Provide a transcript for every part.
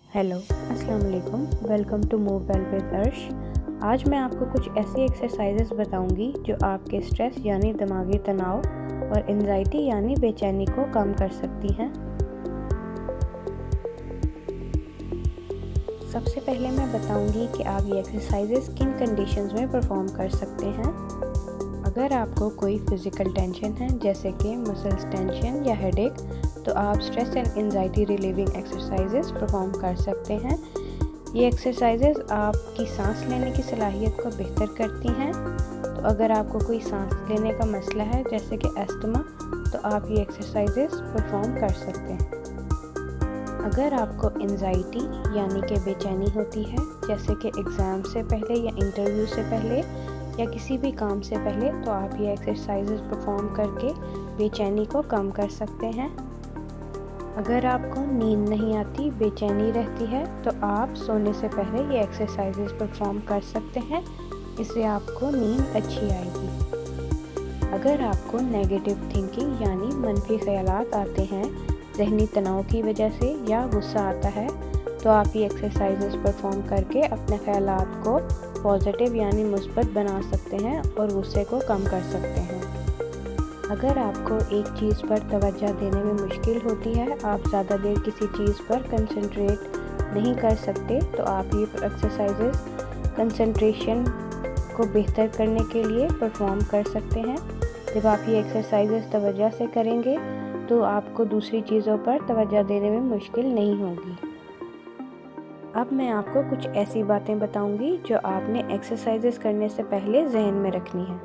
Hello, अस्सलाम वालेकुम। Welcome to move well with Arsh. आज मैं आपको कुछ ऐसी एक्सरसाइजेस बताऊंगी जो आपके स्ट्रेस यानी दिमागी तनाव और एंजाइटी यानी बेचैनी को कम कर सकती हैं। सबसे पहले मैं बताऊंगी कि आप ये एक्सरसाइजेस किन कंडीशंस में परफॉर्म कर सकते हैं। अगर आपको कोई फिज़िकल टेंशन है जैसे कि मसल्स टेंशन या हेडेक, तो आप stress and anxiety relieving exercises perform कर सकते हैं। ये एक्सरसाइजेस आपकी सांस लेने की सलाहियत को बेहतर करती हैं। तो अगर आपको कोई सांस लेने का मसला है जैसे कि अस्थमा, तो आप ये एक्सरसाइजेस परफॉर्म कर सकते हैं। अगर आपको एंजाइटी यानी कि बेचैनी होती है जैसे कि एग्ज़ाम से पहले या इंटरव्यू से पहले या किसी भी काम से पहले, तो आप ये एक्सरसाइजेस परफॉर्म करके बेचैनी को कम कर सकते हैं। अगर आपको नींद नहीं आती, बेचैनी रहती है, तो आप सोने से पहले ये एक्सरसाइजेस परफॉर्म कर सकते हैं। इससे आपको नींद अच्छी आएगी। अगर आपको नेगेटिव थिंकिंग यानी मनफी ख्यालात आते हैं ज़हनी तनाव की वजह से या गुस्सा आता है, तो आप ये एक्सरसाइजेस परफॉर्म करके अपने ख्यालात को पॉजिटिव यानी मुस्बत बना सकते हैं और गुस्से को कम कर सकते हैं। अगर आपको एक चीज़ पर तवज्जो देने में मुश्किल होती है, आप ज़्यादा देर किसी चीज़ पर कंसंट्रेट नहीं कर सकते, तो आप ये एक्सरसाइजेस कंसंट्रेशन को बेहतर करने के लिए परफॉर्म कर सकते हैं। जब आप ये एक्सरसाइजेस तवज्जो से करेंगे तो आपको दूसरी चीज़ों पर तवज्जो देने में मुश्किल नहीं होगी। अब मैं आपको कुछ ऐसी बातें बताऊंगी जो आपने एक्सरसाइजेस करने से पहले जहन में रखनी है।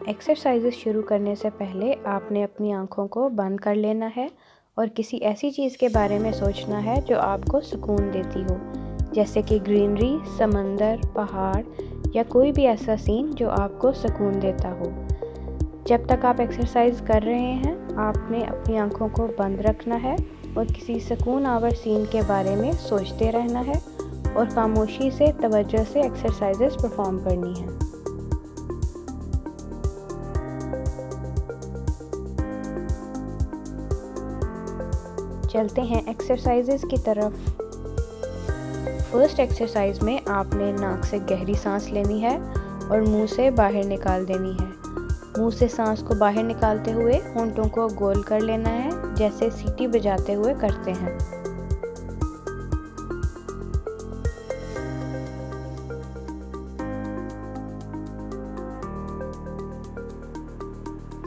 एक्सरसाइजेस शुरू करने से पहले आपने अपनी आँखों को बंद कर लेना है और किसी ऐसी चीज़ के बारे में सोचना है जो आपको सुकून देती हो, जैसे कि ग्रीनरी, समंदर, पहाड़ या कोई भी ऐसा सीन जो आपको सुकून देता हो। जब तक आप एक्सरसाइज कर रहे हैं, आपने अपनी आँखों को बंद रखना है और किसी सुकून आवर सीन के बारे में सोचते रहना है और खामोशी से तवज्जो से एक्सरसाइजेस परफॉर्म करनी है। चलते हैं एक्सरसाइजेस की तरफ। फर्स्ट एक्सरसाइज में आपने नाक से गहरी सांस लेनी है और मुंह से बाहर निकाल देनी है। मुंह से सांस को बाहर निकालते हुए होंठों को गोल कर लेना है, जैसे सीटी बजाते हुए करते हैं।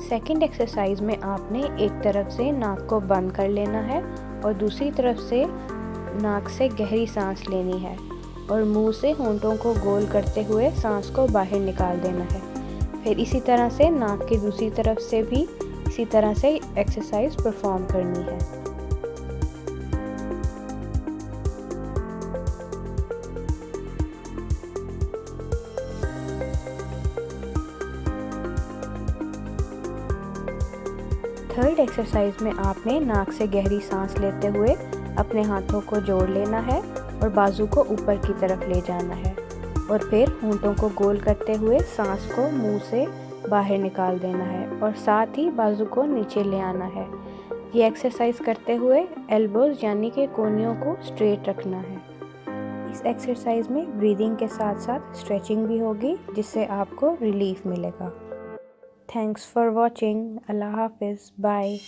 सेकंड एक्सरसाइज में आपने एक तरफ से नाक को बंद कर लेना है और दूसरी तरफ से नाक से गहरी सांस लेनी है और मुंह से होंठों को गोल करते हुए सांस को बाहर निकाल देना है। फिर इसी तरह से नाक की दूसरी तरफ से भी इसी तरह से एक्सरसाइज परफॉर्म करनी है। थर्ड एक्सरसाइज में आपने नाक से गहरी सांस लेते हुए अपने हाथों को जोड़ लेना है और बाजू को ऊपर की तरफ ले जाना है और फिर होंठों को गोल करते हुए सांस को मुंह से बाहर निकाल देना है और साथ ही बाजू को नीचे ले आना है। ये एक्सरसाइज करते हुए एल्बोज यानी कि कोहनियों को स्ट्रेट रखना है। इस एक्सरसाइज में ब्रीदिंग के साथ साथ स्ट्रेचिंग भी होगी, जिससे आपको रिलीफ मिलेगा। Thanks for watching. अल्लाह हाफिज़। बाय।